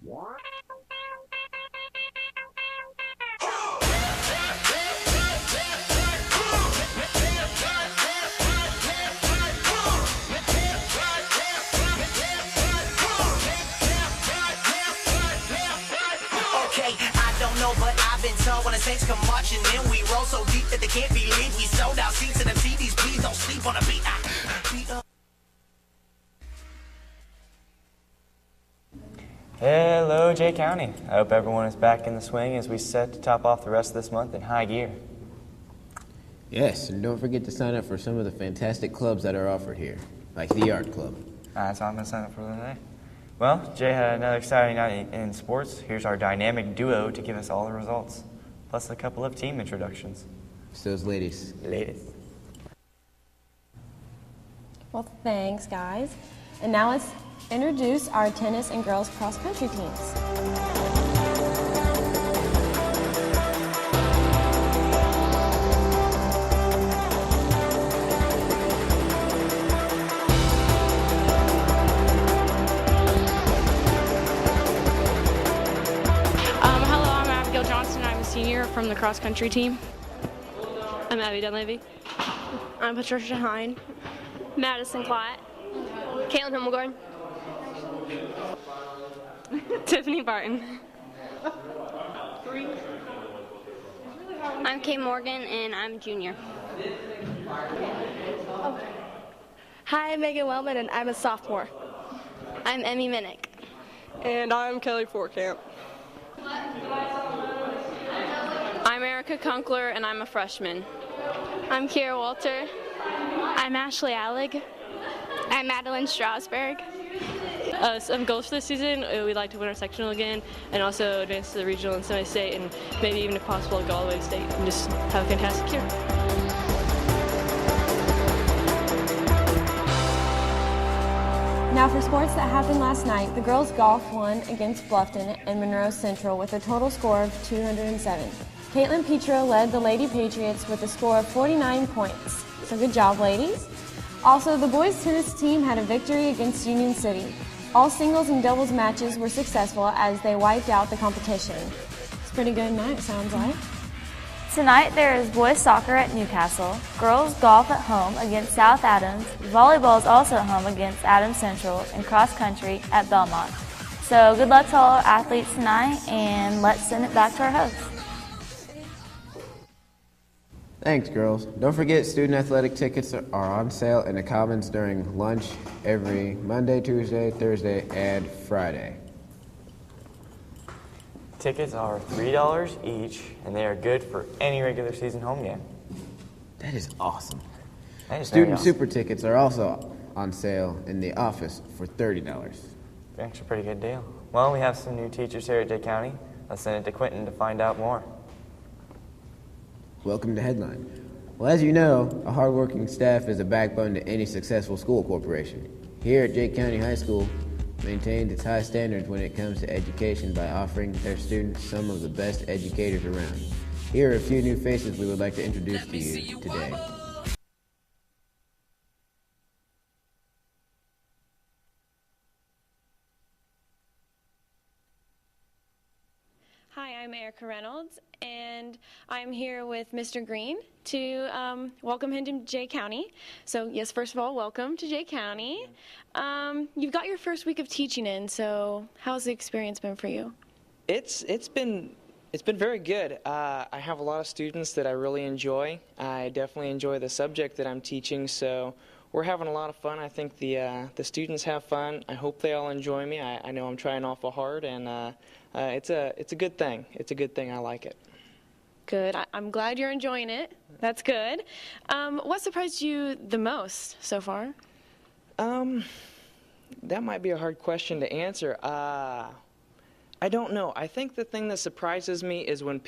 But I've been told when the Saints come marching in, we roll so deep that they can't believe we sold out seats to them TVs. Please don't sleep on a beat. Hello, Jay County. I hope everyone is back in the swing as we set to top off the rest of this month in high gear. Yes, and don't forget to sign up for some of the fantastic clubs that are offered here, like the Art Club. That's all I'm going to sign up for today. Well, Jay had another exciting night in sports. Here's our dynamic duo to give us all the results, plus a couple of team introductions. It's those ladies. Ladies. Well, thanks, guys. And now let's introduce our tennis and girls cross-country teams. Senior from the cross-country team. I'm Abby Dunleavy. I'm Patricia Hine. Madison Klatt. Caitlin Himmelgarn. Tiffany Barton. I'm Kay Morgan, and I'm junior. Hi, I'm Megan Wellman, and I'm a sophomore. I'm Emmy Minnick. And I'm Kelly Forkamp. I'm Erica Kunkler, and I'm a freshman. I'm Kiera Walter. I'm Ashley Allig. I'm Madeline Strasberg. Some goals for this season, we'd like to win our sectional again and also advance to the regional and semi-state and maybe even if possible go all the way to state and just have a fantastic year. Now for sports that happened last night, the girls golf won against Bluffton and Monroe Central with a total score of 207. Caitlin Petro led the Lady Patriots with a score of 49 points. So good job, ladies. Also, the boys tennis team had a victory against Union City. All singles and doubles matches were successful as they wiped out the competition. It's a pretty good night, sounds like. Tonight there is boys soccer at Newcastle, girls golf at home against South Adams, volleyball is also at home against Adams Central, and cross country at Belmont. So good luck to all our athletes tonight, and let's send it back to our hosts. Thanks, girls. Don't forget, student athletic tickets are on sale in the Commons during lunch every Monday, Tuesday, Thursday, and Friday. Tickets are $3 each, and they are good for any regular season home game. That is awesome. That is Student awesome. super tickets are also on sale in the office for $30. Actually a pretty good deal. Well, we have some new teachers here at Jay County. Let's send it to Quentin to find out more. Welcome to Headline. Well, as you know, a hardworking staff is a backbone to any successful school corporation. Here at Jay County High School, maintains its high standards when it comes to education by offering their students some of the best educators around. Here are a few new faces we would like to introduce to you today. Hi, I'm Erica Reynolds, and I'm here with Mr. Green to welcome him to Jay County. So, yes, first of all, welcome to Jay County. You've got your first week of teaching in, so how's the experience been for you? It's been very good. I have a lot of students that I really enjoy. I definitely enjoy the subject that I'm teaching, so we're having a lot of fun. I think the students have fun. I hope they all enjoy me. I know I'm trying awful hard, and it's a good thing. It's a good thing. I like it. Good. I'm glad you're enjoying it. That's good. What surprised you the most so far? That might be a hard question to answer. I don't know. I think the thing that surprises me is when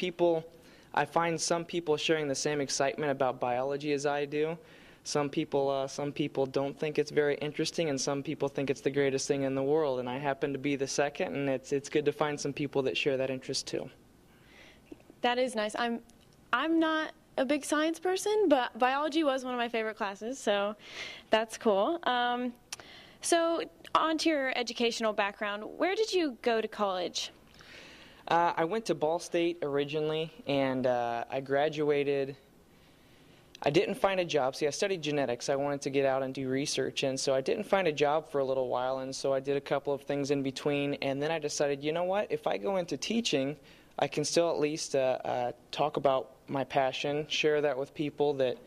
I find some people sharing the same excitement about biology as I do. Some people don't think it's very interesting, and some people think it's the greatest thing in the world. And I happen to be the second, and it's good to find some people that share that interest too. That is nice. I'm not a big science person, but biology was one of my favorite classes, so that's cool. So, on to your educational background. Where did you go to college? I went to Ball State originally, and I graduated. I didn't find a job. See, I studied genetics. I wanted to get out and do research, and so I didn't find a job for a little while, and so I did a couple of things in between, and then I decided, you know what, if I go into teaching, I can still at least talk about my passion, share that with people that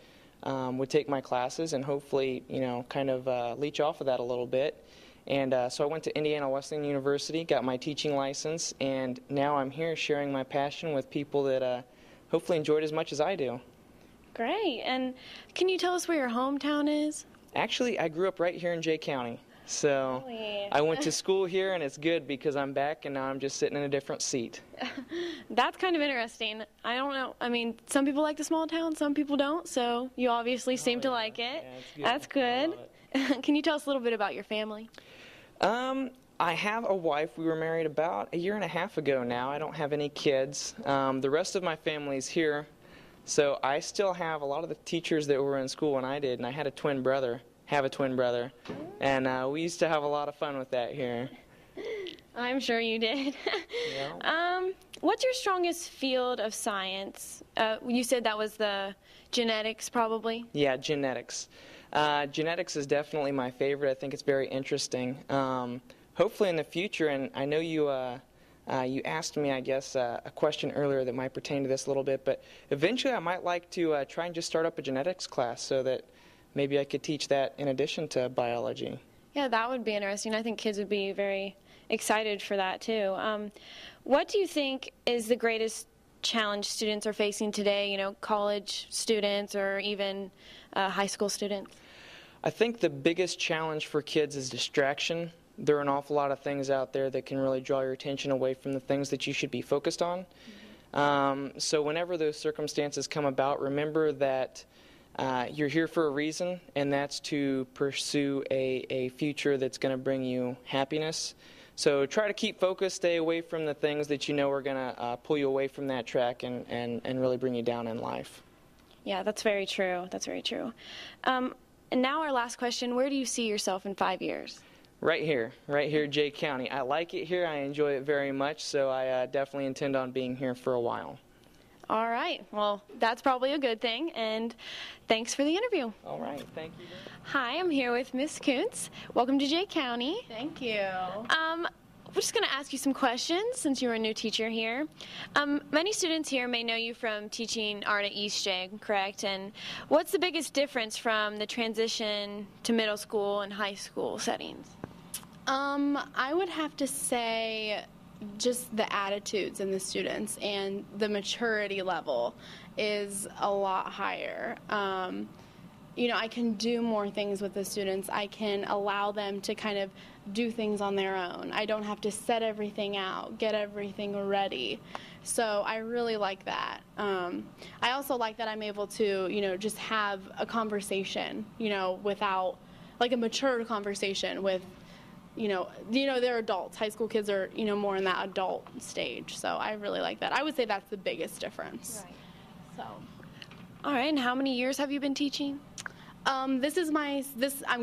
would take my classes, and hopefully, you know, kind of leech off of that a little bit. And so I went to Indiana Wesleyan University, got my teaching license, and now I'm here sharing my passion with people that hopefully enjoy it as much as I do. Great. And can you tell us where your hometown is? Actually, I grew up right here in Jay County. So Really? I went to school here, and it's good because I'm back, and now I'm just sitting in a different seat. That's kind of interesting. I don't know. I mean, some people like the small town, some people don't, so you obviously seem to like it. Yeah, it's good. That's good. Can you tell us a little bit about your family? I have a wife. We were married about a year and a half ago now. I don't have any kids. The rest of my family's here. So I still have a lot of the teachers that were in school when I did, and I had a twin brother, and we used to have a lot of fun with that here. I'm sure you did. Yeah. What's your strongest field of science? You said that was the genetics, probably? Yeah, genetics. Genetics is definitely my favorite. I think it's very interesting. Hopefully in the future, and I know you asked me, I guess, a question earlier that might pertain to this a little bit, but eventually I might like to try and just start up a genetics class so that maybe I could teach that in addition to biology. Yeah, that would be interesting. I think kids would be very excited for that, too. What do you think is the greatest challenge students are facing today, you know, college students or even high school students? I think the biggest challenge for kids is distraction. There are an awful lot of things out there that can really draw your attention away from the things that you should be focused on. So whenever those circumstances come about, remember that you're here for a reason, and that's to pursue a future that's going to bring you happiness. So try to keep focused, stay away from the things that you know are going to pull you away from that track and really bring you down in life. Yeah, that's very true. That's very true. And now our last question, where do you see yourself in 5 years? Right here, Jay County. I like it here. I enjoy it very much, so I definitely intend on being here for a while. All right. Well, that's probably a good thing, and thanks for the interview. All right. Thank you. Hi, I'm here with Miss Kuntz. Welcome to Jay County. Thank you. We're just going to ask you some questions since you're a new teacher here. Many students here may know you from teaching art at East Jay, correct? And what's the biggest difference from the transition to middle school and high school settings? I would have to say just the attitudes in the students and the maturity level is a lot higher. You know, I can do more things with the students. I can allow them to kind of do things on their own. I don't have to set everything out, get everything ready. So I really like that. I also like that I'm able to, you know, just have a conversation, you know, without, like a mature conversation with, you know, they're adults. High school kids are, you know, more in that adult stage. So I really like that. I would say that's the biggest difference. Right. So. All right, and how many years have you been teaching? I'm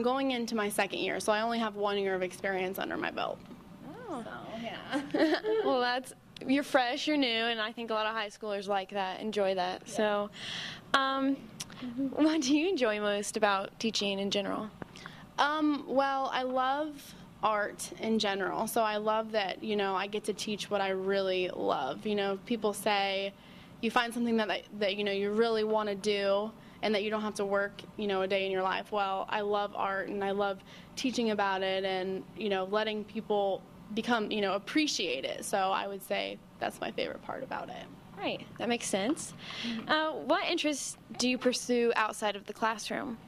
going into my second year, so I only have 1 year of experience under my belt. Oh. So, yeah. Well, you're fresh, you're new, and I think a lot of high schoolers like that, enjoy that. Yeah. So, what do you enjoy most about teaching in general? Well, I love art in general, so I love that, you know, I get to teach what I really love. You know, people say you find something that you know, you really want to do and that you don't have to work, you know, a day in your life. Well, I love art and I love teaching about it and, you know, letting people become, you know, appreciate it. So I would say that's my favorite part about it. Right, that makes sense. What interests do you pursue outside of the classroom?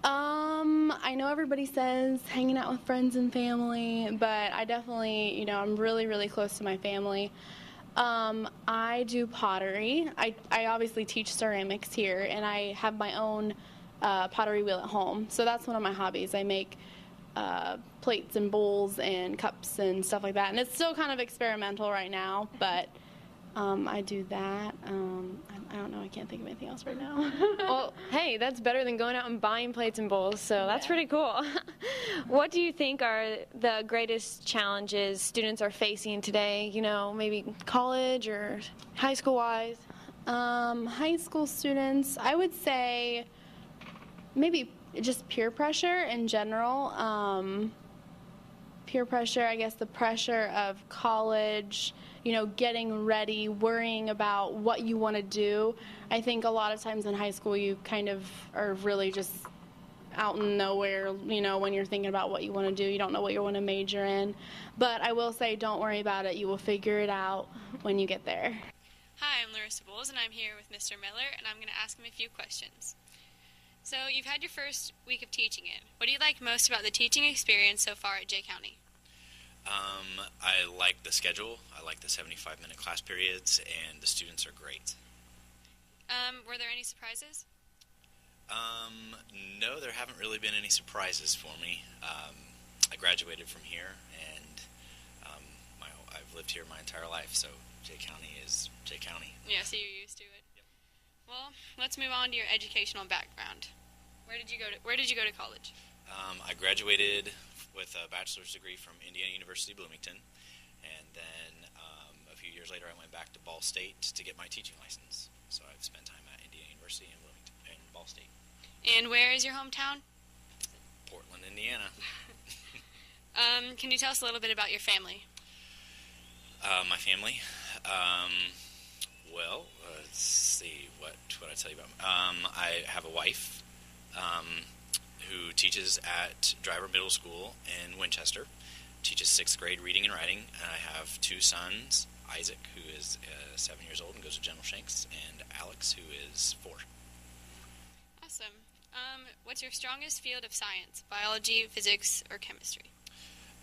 I know everybody says hanging out with friends and family, but I definitely, you know, I'm really, really close to my family. I do pottery. I obviously teach ceramics here, and I have my own pottery wheel at home. So that's one of my hobbies. I make plates and bowls and cups and stuff like that. And it's still kind of experimental right now, but I do that. I don't know. I can't think of anything else right now. Well, hey, that's better than going out and buying plates and bowls, so that's pretty cool. What do you think are the greatest challenges students are facing today, you know, maybe college or high school-wise? High school students, I would say maybe just peer pressure in general. Peer pressure, I guess the pressure of college, you know, getting ready, worrying about what you want to do. I think a lot of times in high school you kind of are really just out in nowhere, you know, when you're thinking about what you want to do. You don't know what you want to major in. But I will say, don't worry about it. You will figure it out when you get there. Hi, I'm Larissa Bowles, and I'm here with Mr. Miller, and I'm going to ask him a few questions. So, you've had your first week of teaching it. What do you like most about the teaching experience so far at Jay County? I like the schedule. I like the 75-minute class periods, and the students are great. Were there any surprises? No, there haven't really been any surprises for me. I graduated from here, and I've lived here my entire life, so Jay County is Jay County. Yeah, so you're used to it. Yep. Well, let's move on to your educational background. Where did you go to college? I graduated with a bachelor's degree from Indiana University Bloomington, and then a few years later I went back to Ball State to get my teaching license. So I've spent time at Indiana University and Bloomington and Ball State. And where is your hometown? Portland, Indiana. Can you tell us a little bit about your family? My family? Well, let's see, what I tell you about. I have a wife who teaches at Driver Middle School in Winchester, teaches 6th grade reading and writing, and I have 2 sons, Isaac, who is 7 years old and goes to General Shanks, and Alex, who is 4. Awesome. What's your strongest field of science? Biology, physics, or chemistry?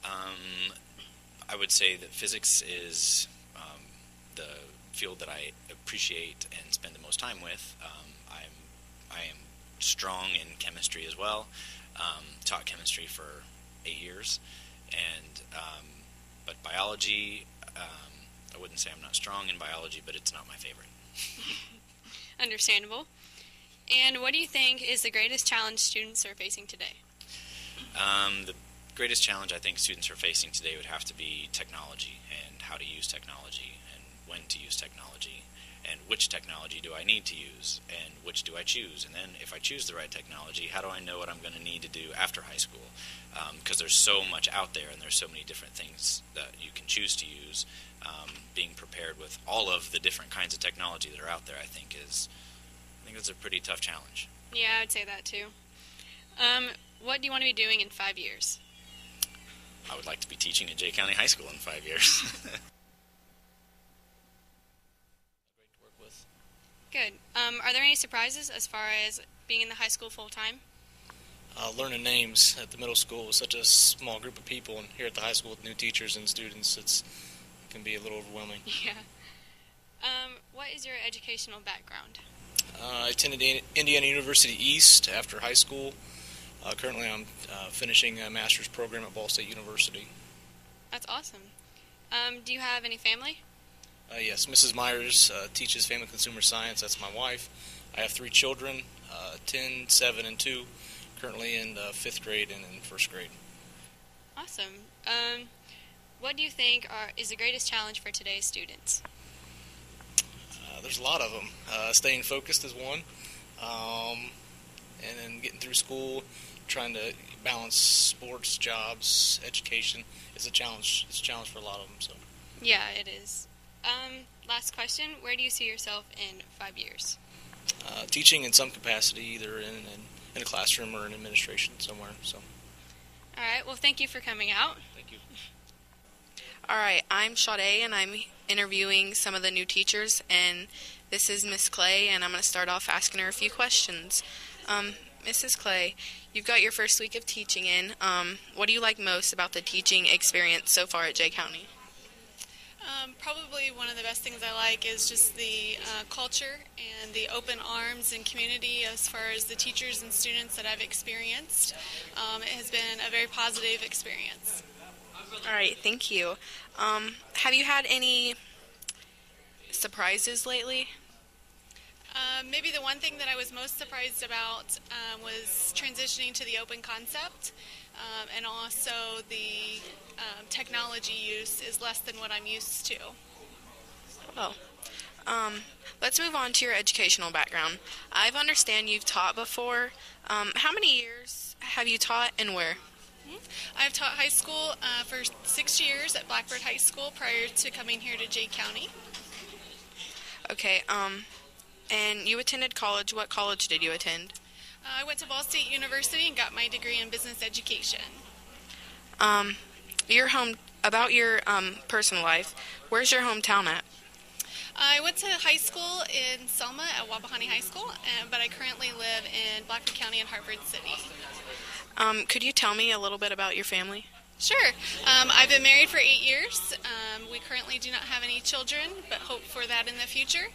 I would say that physics is the field that I appreciate and spend the most time with. I am strong in chemistry as well. Taught chemistry for 8 years, and but biology, I wouldn't say I'm not strong in biology, but it's not my favorite. Understandable. And what do you think is the greatest challenge students are facing today? The greatest challenge I think students are facing today would have to be technology, and how to use technology, and when to use technology, and which technology do I need to use, and which do I choose, and then if I choose the right technology, how do I know what I'm going to need to do after high school? Because there's so much out there, and there's so many different things that you can choose to use. Being prepared with all of the different kinds of technology that are out there, I think that's a pretty tough challenge. Yeah, I would say that too. What do you want to be doing in 5 years? I would like to be teaching at Jay County High School in 5 years. Great to work with. Good. Are there any surprises as far as being in the high school full-time? Learning names at the middle school with such a small group of people, and here at the high school with new teachers and students, it can be a little overwhelming. Yeah. What is your educational background? I attended Indiana University East after high school. Currently I'm finishing a master's program at Ball State University. That's awesome. Do you have any family? Yes, Mrs. Myers teaches family consumer science. That's my wife. I have 3 children, 10, 7, and 2, currently in the 5th grade and in 1st grade. Awesome. What do you think is the greatest challenge for today's students? There's a lot of them. Staying focused is one, and then getting through school, trying to balance sports, jobs, education. It's a challenge. It's a challenge for a lot of them. So. Yeah, it is. Last question: where do you see yourself in 5 years? Teaching in some capacity, either in a classroom or in administration somewhere. So. All right. Well, thank you for coming out. Thank you. All right, I'm Sade, and I'm interviewing some of the new teachers, and this is Miss Clay, and I'm going to start off asking her a few questions. Mrs. Clay, you've got your first week of teaching in. What do you like most about the teaching experience so far at Jay County? Probably one of the best things I like is just the culture and the open arms and community as far as the teachers and students that I've experienced. It has been a very positive experience. All right, thank you. Have you had any surprises lately? Maybe the one thing that I was most surprised about was transitioning to the open concept, and also the technology use is less than what I'm used to. Oh. Let's move on to your educational background. I understand you've taught before. How many years have you taught and where? I've taught high school for 6 years at Blackbird High School prior to coming here to Jay County. Okay, and you attended college. What college did you attend? I went to Ball State University and got my degree in business education. About your personal life, where's your hometown at? I went to high school in Selma at Wabahani High School, but I currently live in Blackfoot County and Hartford City. Could you tell me a little bit about your family? Sure. I've been married for 8 years. We currently do not have any children, but hope for that in the future.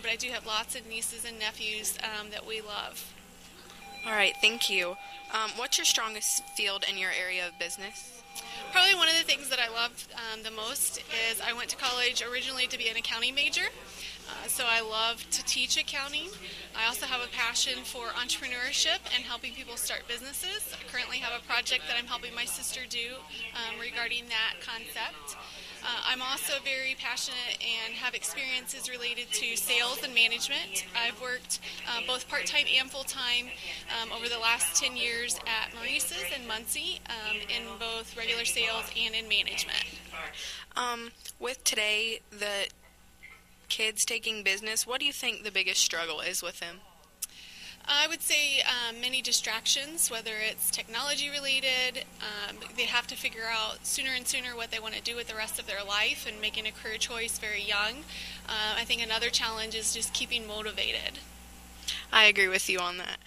But I do have lots of nieces and nephews that we love. All right, thank you. What's your strongest field in your area of business? Probably one of the things that I love the most is I went to college originally to be an accounting major. So I love to teach accounting. I also have a passion for entrepreneurship and helping people start businesses. I currently have a project that I'm helping my sister do regarding that concept. I'm also very passionate and have experiences related to sales and management. I've worked both part-time and full-time over the last 10 years at Maurice's and Muncie in both regular sales and in management. With today, the kids taking business, what do you think the biggest struggle is with them? I would say many distractions, whether it's technology related. They have to figure out sooner and sooner what they want to do with the rest of their life and making a career choice very young. I think another challenge is just keeping motivated. I agree with you on that.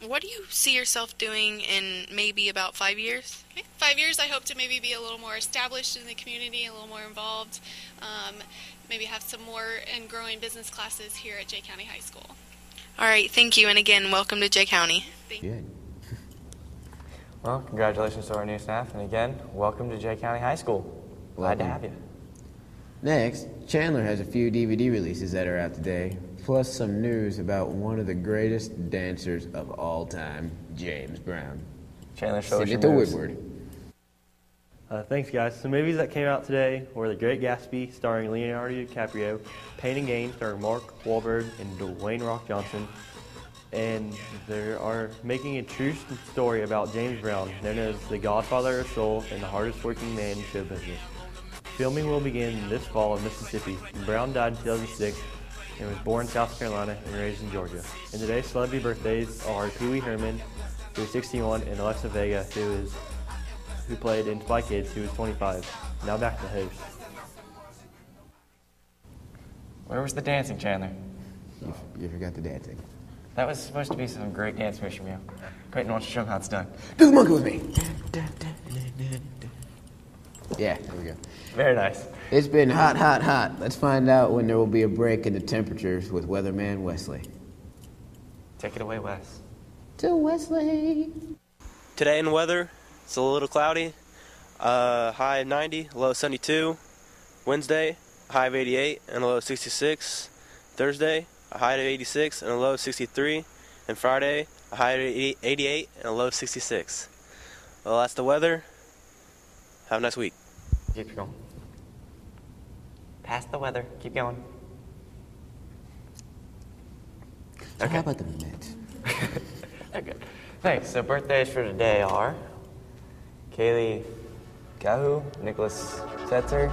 What do you see yourself doing in maybe about 5 years? Okay. 5 years, I hope to maybe be a little more established in the community, a little more involved, maybe have some more and growing business classes here at Jay County High School. All right, thank you, and again, welcome to Jay County. Good. Well, congratulations to our new staff, and again, welcome to Jay County High School. Glad to have you. Next, Chandler has a few DVD releases that are out today, plus some news about one of the greatest dancers of all time, James Brown. Chandler, show us your to moves. Woodward. Thanks, guys. Some movies that came out today were The Great Gatsby, starring Leonardo DiCaprio, Pain and Gain, starring Mark Wahlberg and Dwayne Rock Johnson, and they are making a true story about James Brown, known as the Godfather of Soul and the hardest working man in show business. Filming will begin this fall in Mississippi. Brown died in 2006 and was born in South Carolina and raised in Georgia. And today's celebrity birthdays are Pee Wee Herman, who is 61, and Alexa Vega, who played in Spy Kids, who was 25. Now back to the host. Where was the dancing, Chandler? You forgot the dancing. That was supposed to be some great dance moves from you. Quentin wants to show him how it's done. Do the monkey with me. Yeah, there we go. Very nice. It's been hot, hot, hot. Let's find out when there will be a break in the temperatures with weatherman Wesley. Take it away, Wes. To Wesley. Today in weather, it's a little cloudy. High of 90, low of 72. Wednesday, a high of 88 and a low of 66. Thursday, a high of 86 and a low of 63. And Friday, a high of 88 and a low of 66. Well, that's the weather. Have a nice week. Keep going. Past the weather. Keep going. So how about the Mets? Okay. Thanks. So birthdays for today are Kaylee Kahu, Nicholas Setzer,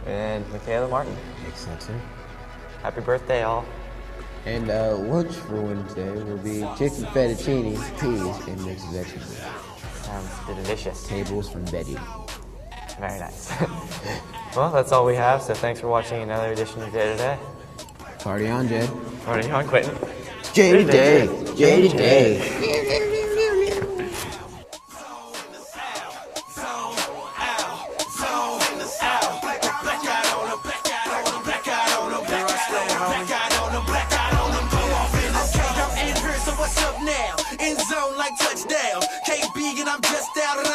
and Michaela Martin. Nick Setzer. Happy birthday, all. And lunch for Wednesday will be chicken fettuccine, peas, and mixed vegetables. Sounds delicious. Tables from Betty. Very nice. Well, that's all we have, so thanks for watching another edition of Day to Day. Party on, Jed. Party on, Quentin. Jay to Day. Jay to Day. Touchdown. KB and I'm just out of